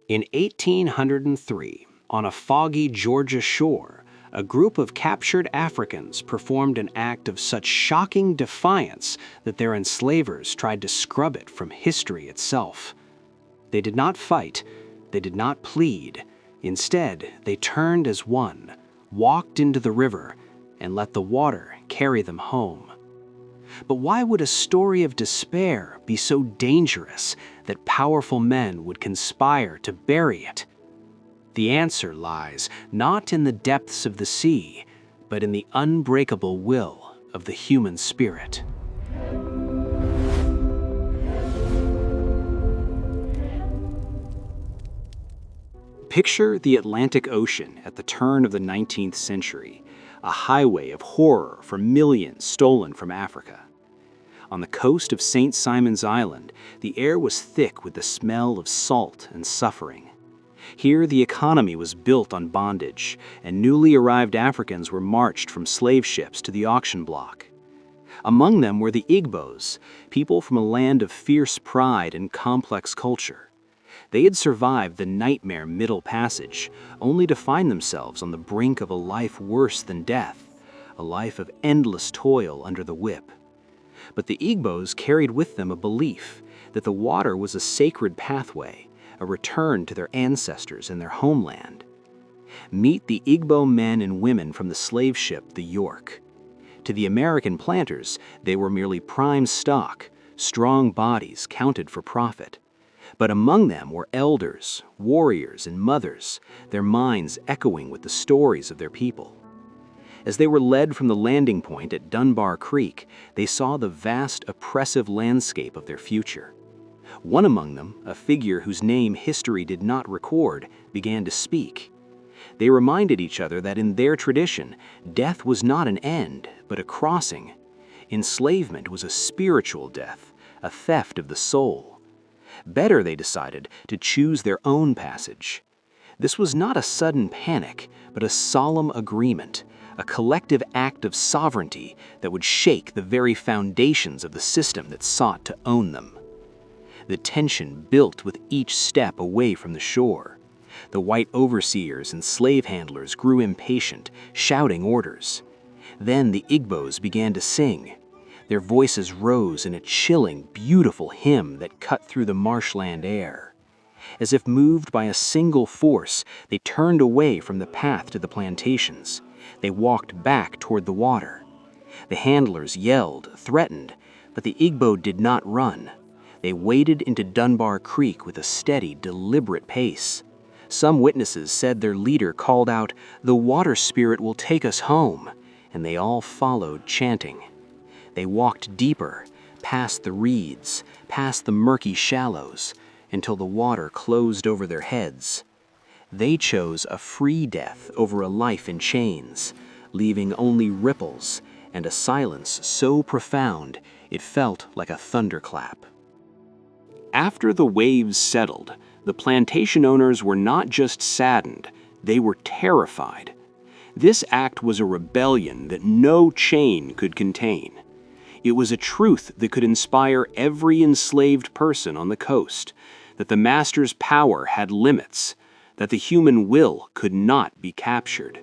In 1803, on a foggy Georgia shore, a group of captured Africans performed an act of such shocking defiance that their enslavers tried to scrub it from history itself. They did not fight, they did not plead. Instead, they turned as one, walked into the river, and let the water carry them home. But why would a story of despair be so dangerous that powerful men would conspire to bury it? The answer lies not in the depths of the sea, but in the unbreakable will of the human spirit. Picture the Atlantic Ocean at the turn of the 19th century, a highway of horror for millions stolen from Africa. On the coast of St. Simon's Island, the air was thick with the smell of salt and suffering. Here, the economy was built on bondage, and newly arrived Africans were marched from slave ships to the auction block. Among them were the Igbos, people from a land of fierce pride and complex culture. They had survived the nightmare Middle Passage, only to find themselves on the brink of a life worse than death, a life of endless toil under the whip. But the Igbos carried with them a belief that the water was a sacred pathway, a return to their ancestors and their homeland. Meet the Igbo men and women from the slave ship, the York. To the American planters, they were merely prime stock, strong bodies counted for profit. But among them were elders, warriors, and mothers, their minds echoing with the stories of their people. As they were led from the landing point at Dunbar Creek, they saw the vast, oppressive landscape of their future. One among them, a figure whose name history did not record, began to speak. They reminded each other that in their tradition, death was not an end, but a crossing. Enslavement was a spiritual death, a theft of the soul. Better, they decided, to choose their own passage. This was not a sudden panic, but a solemn agreement, a collective act of sovereignty that would shake the very foundations of the system that sought to own them. The tension built with each step away from the shore. The white overseers and slave handlers grew impatient, shouting orders. Then the Igbos began to sing. Their voices rose in a chilling, beautiful hymn that cut through the marshland air. As if moved by a single force, they turned away from the path to the plantations. They walked back toward the water. The handlers yelled, threatened, but the Igbo did not run. They waded into Dunbar Creek with a steady, deliberate pace. Some witnesses said their leader called out, "The water spirit will take us home," and they all followed, chanting. They walked deeper, past the reeds, past the murky shallows, until the water closed over their heads. They chose a free death over a life in chains, leaving only ripples and a silence so profound it felt like a thunderclap. After the waves settled, the plantation owners were not just saddened, they were terrified. This act was a rebellion that no chain could contain. It was a truth that could inspire every enslaved person on the coast, that the master's power had limits, that the human will could not be captured.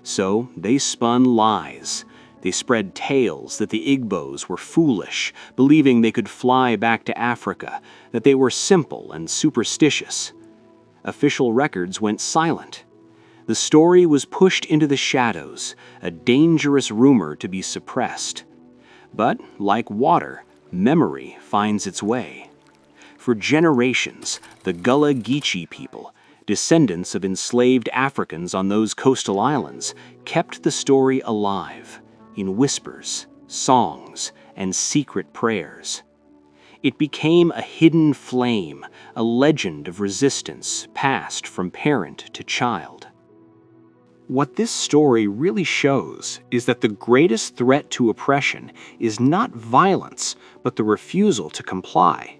So they spun lies. They spread tales that the Igbos were foolish, believing they could fly back to Africa, that they were simple and superstitious. Official records went silent. The story was pushed into the shadows, a dangerous rumor to be suppressed. But, like water, memory finds its way. For generations, the Gullah Geechee people, descendants of enslaved Africans on those coastal islands, kept the story alive in whispers, songs, and secret prayers. It became a hidden flame, a legend of resistance passed from parent to child. What this story really shows is that the greatest threat to oppression is not violence, but the refusal to comply.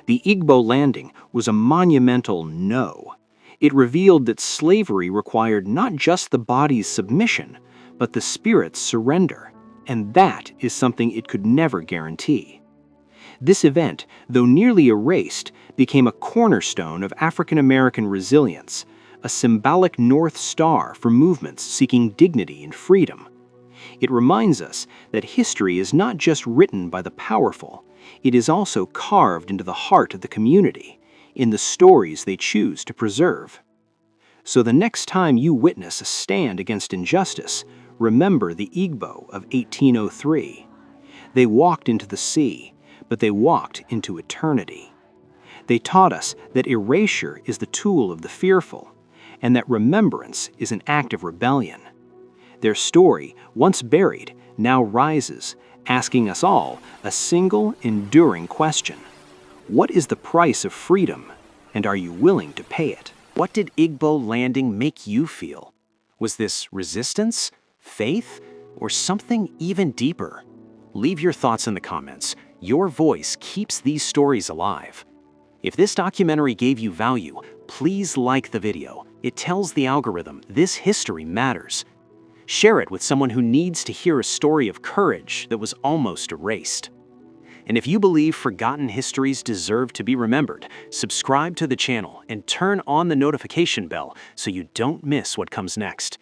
The Igbo Landing was a monumental no. It revealed that slavery required not just the body's submission, but the spirit's surrender, and that is something it could never guarantee. This event, though nearly erased, became a cornerstone of African American resilience, a symbolic North Star for movements seeking dignity and freedom. It reminds us that history is not just written by the powerful, it is also carved into the heart of the community, in the stories they choose to preserve. So the next time you witness a stand against injustice, remember the Igbo of 1803. They walked into the sea, but they walked into eternity. They taught us that erasure is the tool of the fearful, and that remembrance is an act of rebellion. Their story, once buried, now rises, asking us all a single, enduring question. What is the price of freedom, and are you willing to pay it? What did Igbo Landing make you feel? Was this resistance, faith, or something even deeper? Leave your thoughts in the comments. Your voice keeps these stories alive. If this documentary gave you value, please like the video. It tells the algorithm this history matters. Share it with someone who needs to hear a story of courage that was almost erased. And if you believe forgotten histories deserve to be remembered, subscribe to the channel and turn on the notification bell so you don't miss what comes next.